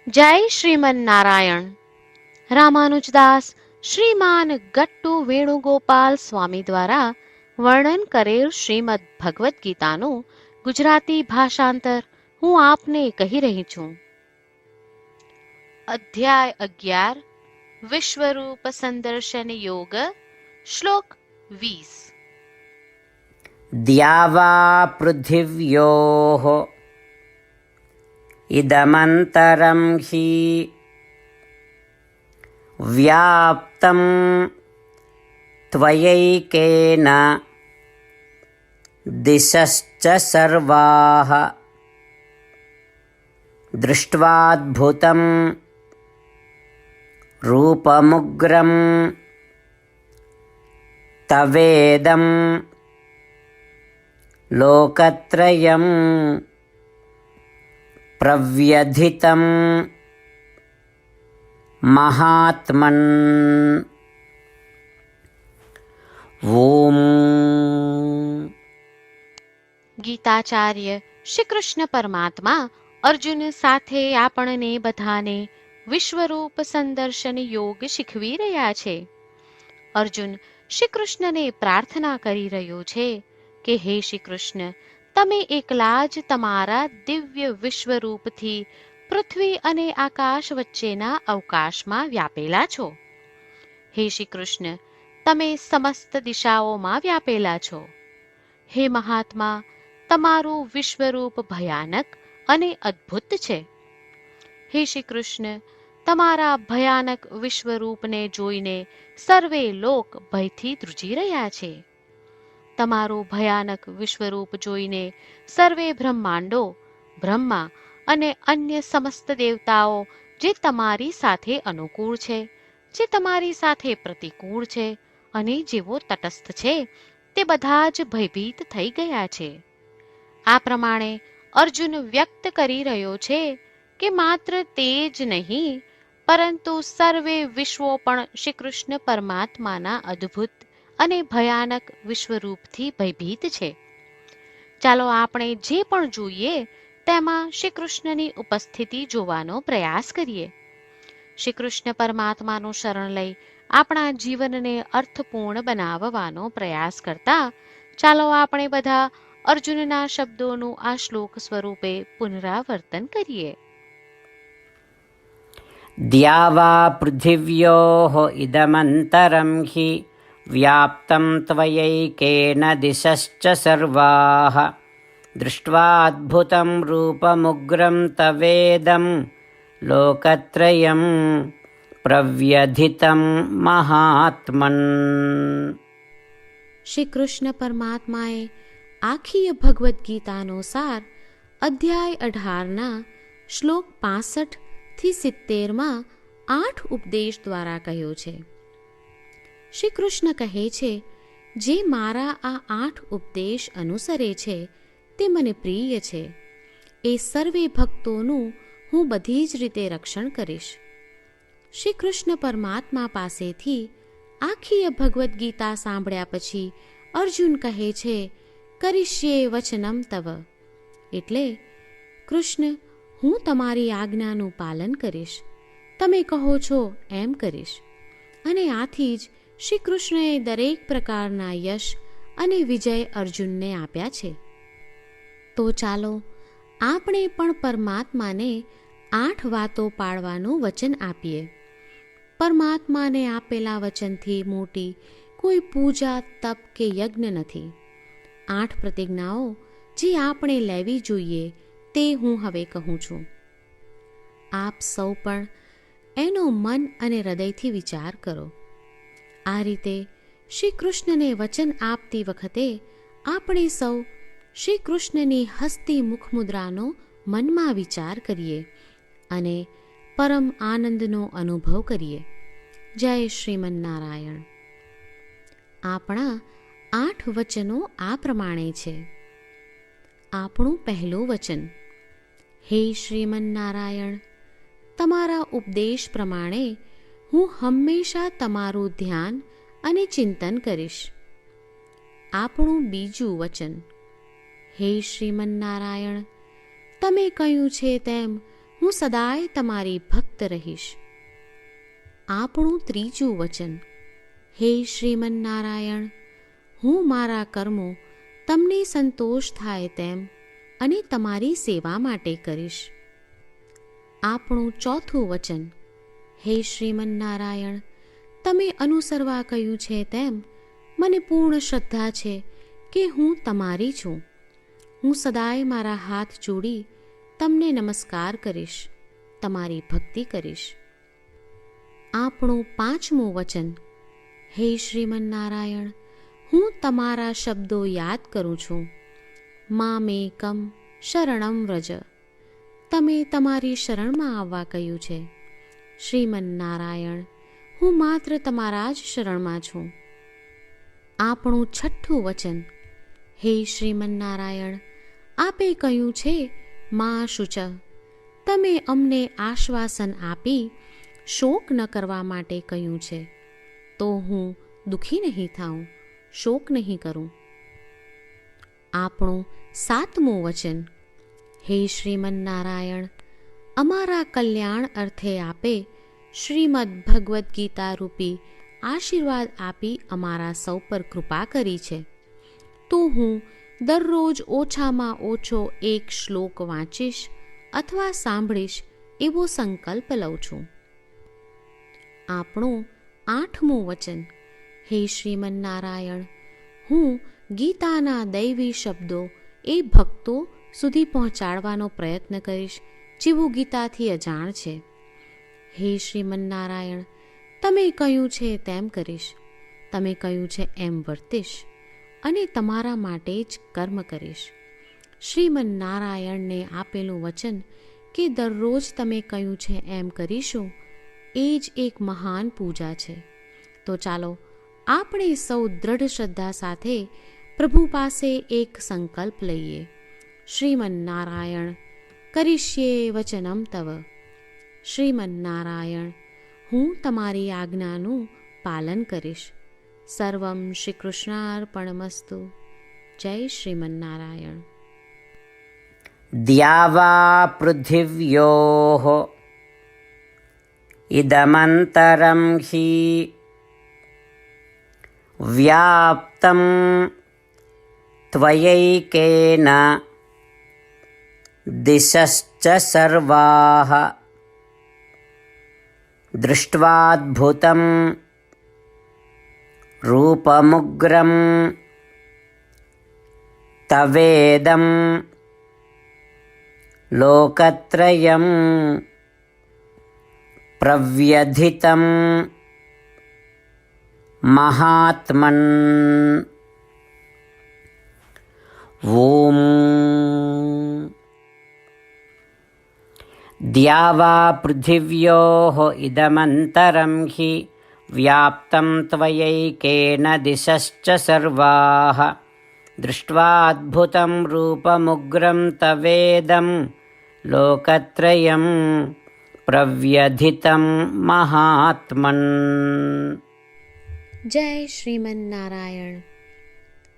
જય શ્રીમન નારાયણ. રામાનુજદાસ શ્રીમાન ગટ્ટુ વેણુગોપાલ સ્વામી દ્વારા વર્ણન કરેલ શ્રીમદ ભગવદ્ ગીતાનું ગુજરાતી ભાષાંતર હું આપને કહી રહી છું. અધ્યાય 11 વિશ્વરૂપ સંદર્શન યોગ. શ્લોક 20. દ્યાવા પૃથિવ્યોઃ ઇદમંતરં હિ વ્યાપ્તં ત્વયૈકેન દિશશ્ચ સર્વાઃ દૃષ્ટ્વાદ્ભુतं રૂપમુગ્રં તવેદં લોકત્રયં પ્રવ્યધિतं મહાત્મન. ઓમ. ગીતાચાર્ય શ્રી કૃષ્ણ પરમાત્મા અર્જુન સાથે આપણને બધાને વિશ્વરૂપ સંદર્શન યોગ શીખવી રહ્યા છે. અર્જુન શ્રી કૃષ્ણને પ્રાર્થના કરી રહ્યો છે કે હે શ્રી કૃષ્ણ, તમે એકલા જ તમારા દિવ્ય વિશ્વરૂપથી પૃથ્વી અને આકાશ વચ્ચેના અવકાશમાં વ્યાપેલા છો. હે શ્રી કૃષ્ણ, તમે સમસ્ત દિશાઓમાં વ્યાપેલા છો. હે મહાત્મા, તમારું વિશ્વરૂપ ભયાનક અને અદ્ભુત છે. હે શ્રી કૃષ્ણ, તમારા ભયાનક વિશ્વરૂપને જોઈને સર્વે લોક ભયથી ધ્રુજી રહ્યા છે. તમારું ભયાનક વિશ્વરૂપ જોઈને સર્વે બ્રહ્માંડો, બ્રહ્મા અને અન્ય સમસ્ત દેવતાઓ જે તમારી સાથે અનુકૂળ છે, જે તમારી સાથે પ્રતિકૂળ છે અને જેઓ તટસ્થ છે, તે બધા જ ભયભીત થઈ ગયા છે. આ પ્રમાણે અર્જુન વ્યક્ત કરી રહ્યો છે કે માત્ર તે જ નહીં, પરંતુ સર્વે વિશ્વો પણ શ્રી કૃષ્ણ પરમાત્માના અદ્ભુત અને ભયાનક વિશ્વરૂપથી ભયભીત છે. ચાલો આપણે જે પણ જોઈએ તેમાં શ્રી કૃષ્ણની ઉપસ્થિતિ જોવાનો પ્રયાસ કરીએ. શ્રી કૃષ્ણ પરમાત્માનું શરણ લઈ આપણા જીવનને અર્થપૂર્ણ બનાવવાનો પ્રયાસ કરતા ચાલો આપણે બધા અર્જુનના શબ્દોનું આ શ્લોક સ્વરૂપે પુનરાવર્તન કરીએ. દ્યાવા પૃથિવ્યોઃ ઇદમંતરં હિ વ્યાપ્तं ત્વયૈકેન દિશશ્ચ સર્વાઃ દૃષ્ટ્વાદ્ભુतं રૂપમુગ્રં તવેદં લોકત્રયં પ્રવ્યધિतं મહાત્મન. શ્રી કૃષ્ણ પરમાત્માએ આખી ભગવદ્ ગીતાનો સાર અધ્યાય 18ના શ્લોક 65 થી 70માં 8 ઉપદેશ દ્વારા કહ્યો છે. શ્રી કૃષ્ણ કહે છે, જે મારા આ 8 ઉપદેશ અનુસરે છે તે મને પ્રિય છે. એ સર્વે ભક્તોનું હું બધી જ રીતે રક્ષણ કરીશ. શ્રી કૃષ્ણ પરમાત્મા પાસેથી આખી ભગવદ્ ગીતા સાંભળ્યા પછી અર્જુન કહે છે, કરિષ્યે વચનમ તવ, એટલે કૃષ્ણ, હું તમારી આજ્ઞાનું પાલન કરીશ, તમે કહો છો એમ કરીશ. અને આથી જ શ્રી કૃષ્ણએ દરેક પ્રકારના યશ અને વિજય અર્જુનને આપ્યા છે. તો ચાલો આપણે પણ પરમાત્માને 8 વાતો પાળવાનું વચન આપીએ. પરમાત્માને આપેલા વચનથી મોટી કોઈ પૂજા, તપ કે યજ્ઞ નથી. 8 પ્રતિજ્ઞાઓ જે આપણે લેવી જોઈએ તે હું હવે કહું છું. આપ સૌ પણ એનો મન અને હૃદયથી વિચાર કરો. આ રીતે શ્રી કૃષ્ણને વચન આપતી વખતે આપણે સૌ શ્રી કૃષ્ણની હસતી મુખમુદ્રાનો મનમાં વિચાર કરીએ અને પરમ આનંદનો અનુભવ કરીએ. જય શ્રીમન નારાયણ. આપણા 8 વચનો આ પ્રમાણે છે. આપણું પહેલું વચન, હે શ્રીમન નારાયણ, તમારા ઉપદેશ પ્રમાણે હું હંમેશા તમારું ધ્યાન અને ચિંતન કરીશ. આપણું બીજું વચન, હે શ્રીમન નારાયણ, તમે કહ્યું છે તેમ હું સદાય તમારી ભક્ત રહીશ. આપણું ત્રીજું વચન. હે શ્રીમન્નારાયણ, હું મારા કર્મો તમને સંતોષ થાય તેમ અને તમારી સેવા માટે કરીશ. આપણું ચોથું વચન. હે શ્રીમન્નારાયણ, તમે અનુસરવા કહ્યું છે તેમ મને પૂર્ણ શ્રદ્ધા છે કે હું તમારી છું. હું સદાય મારા હાથ જોડી તમને નમસ્કાર કરીશ, તમારી ભક્તિ કરીશ. આપણું પાંચમું વચન. હે શ્રીમન્નારાયણ, હું તમારા શબ્દો યાદ કરું છું. મામેકમ શરણમ વ્રજ. તમે તમારી શરણમાં આવવા કહ્યું છે. શ્રીમન્નારાયણ, હું માત્ર તમારા જ શરણમાં છું. આપણું છઠ્ઠું વચન. હે શ્રીમન્નારાયણ, આપે કહ્યું છે મા શુચ. તમે અમને આશ્વાસન આપી શોક ન કરવા માટે કહ્યું છે, તો હું દુઃખી નહીં થાઉં, શોક નહીં કરું. આપણું સાતમું વચન. હે શ્રીમન્નારાયણ, અમારા કલ્યાણ અર્થે આપે શ્રીમદ્ ભગવદ્ ગીતા રૂપી આશીર્વાદ આપી અમારા સૌ પર કૃપા કરી છે, તો હું દરરોજ ઓછામાં ઓછો એક શ્લોક વાંચીશ અથવા સાંભળીશ એવો સંકલ્પ લઉં છું. આપણું આઠમું વચન. હે શ્રીમન્નારાયણ, હું ગીતાના દૈવી શબ્દો એ ભક્તો સુધી પહોંચાડવાનો પ્રયત્ન કરીશ જેઓ ગીતાથી અજાણ છે. હે શ્રીમન્નારાયણ, તમે કહ્યું છે તેમ કરીશ, તમે કહ્યું છે એમ વર્તીશ અને તમારા માટે જ કર્મ કરીશ. શ્રીમન્નારાયણને આપેલું વચન કે દરરોજ તમે કહ્યું છે એમ કરીશું, એ જ એક મહાન પૂજા છે. તો ચાલો આપણે સૌ દ્રઢ શ્રદ્ધા સાથે પ્રભુ પાસે એક સંકલ્પ લઈએ. શ્રીમન્નારાયણ, કરીશ્યે વચનમ તવ. શ્રીમન્નારાયણ, હું તમારી આજ્ઞાનું પાલન કરીશ. સર્વમ શ્રી કૃષ્ણાર્પણમસ્તુ. જય શ્રીમન્નારાયણ. દ્યાવા પૃથિવ્યોઃ ઇદમંતરં હિ વ્યાપ્તં ત્વયૈકેન દિશશ્ચ સર્વાઃ દૃષ્ટ્વાદ્ભુतं રૂપમુગ્રં તવેદં લોકત્રયં પ્રવ્યધિतं મહાત્મન. ઓમ દ્યાવા પૃથિવ્યોઃ ઇદમંતરં હિ વ્યાપ્तं ત્વયૈકેન દિશશ્ચ સર્વાઃ દૃષ્ટ્વાદ્ભુतं રૂપમુગ્રં તવેદં લોકત્રયં પ્રવ્યધિतं મહાત્મન. જય શ્રીમન્નારાયણ.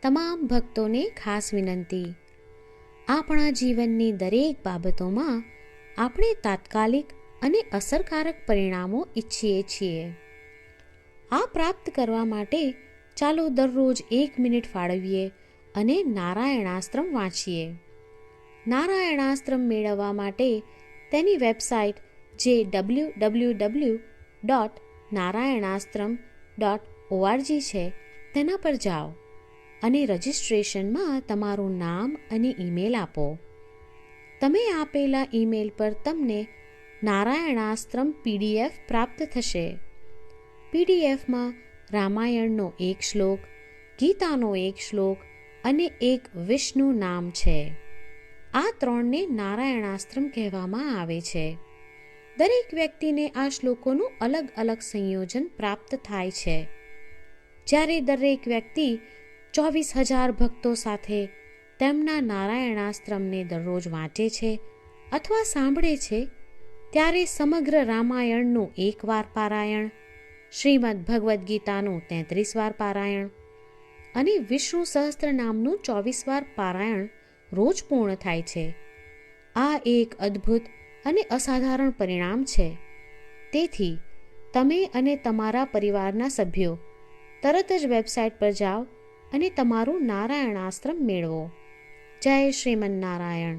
તમામ ભક્તોને ખાસ વિનંતી. આપણા જીવનની દરેક બાબતોમાં આપણે તાત્કાલિક અને અસરકારક પરિણામો ઈચ્છીએ છીએ. આ પ્રાપ્ત કરવા માટે ચાલો દરરોજ 1 મિનિટ ફાળવીએ અને નારાયણાસ્ત્રમ વાંચીએ. નારાયણાસ્ત્રમ મેળવવા માટે તેની વેબસાઇટ જે www.narayanaastram.org છે તેના પર જાઓ અને રજિસ્ટ્રેશનમાં તમારું નામ અને ઈમેલ આપો. તમે આપેલા ઈમેલ પર તમને નારાયણાસ્ત્રમ PDF પ્રાપ્ત થશે. PDFમાં રામાયણનો 1 શ્લોક, ગીતાનો 1 શ્લોક અને એક વિષ્ણુ નામ છે. આ 3ને નારાયણાસ્ત્રમ કહેવામાં આવે છે. દરેક વ્યક્તિને આ શ્લોકોનું અલગ અલગ સંયોજન પ્રાપ્ત થાય છે. જ્યારે દરેક વ્યક્તિ 24,000 ભક્તો સાથે તેમના નારાયણાસ્ત્રમને દરરોજ વાંચે છે અથવા સાંભળે છે, ત્યારે સમગ્ર રામાયણનું 1 વાર પારાયણ, શ્રીમદ્ ભગવદ્ ગીતાનું 33 વાર પારાયણ અને વિષ્ણુ સહસ્ત્ર નામનું 24 વાર પારાયણ રોજ પૂર્ણ થાય છે. આ એક અદ્ભુત અને અસાધારણ પરિણામ છે. તેથી તમે અને તમારા પરિવારના સભ્યો તરત જ વેબસાઇટ પર જાઓ અને તમારું નારાયણાસ્ત્ર મેળવો. જય શ્રીમન્નારાયણ.